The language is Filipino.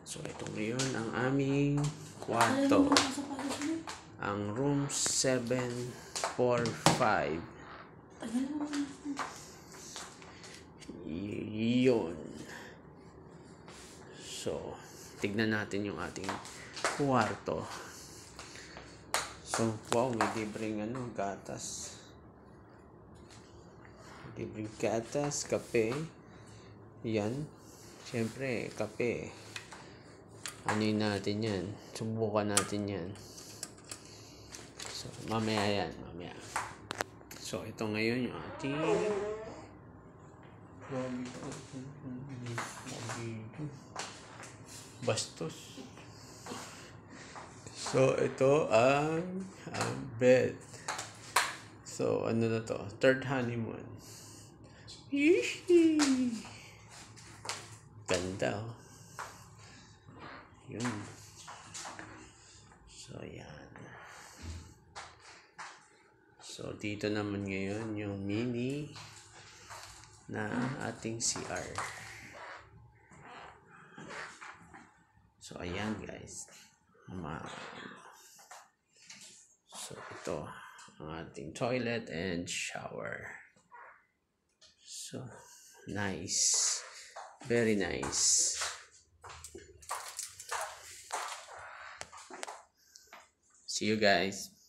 So, ito ngayon ang aming kwarto. Ang room 745. Yun. So, tignan natin yung ating kwarto. So, wow, may libreng gatas. Libreng gatas, kape. Yan. Siyempre, kape. Anuin natin yan. Subukan natin yan. So, mamaya yan. Mamaya. So, ito ngayon yung ating bastos. So, ito ang bed. So, ano na to? Third honeymoon. Yee! Ganda, oh. Yun. So, yan. So, dito naman ngayon yung mini na ating CR. So, ayan guys. So, ito ang ating toilet and shower. So, nice. Very nice. See you guys.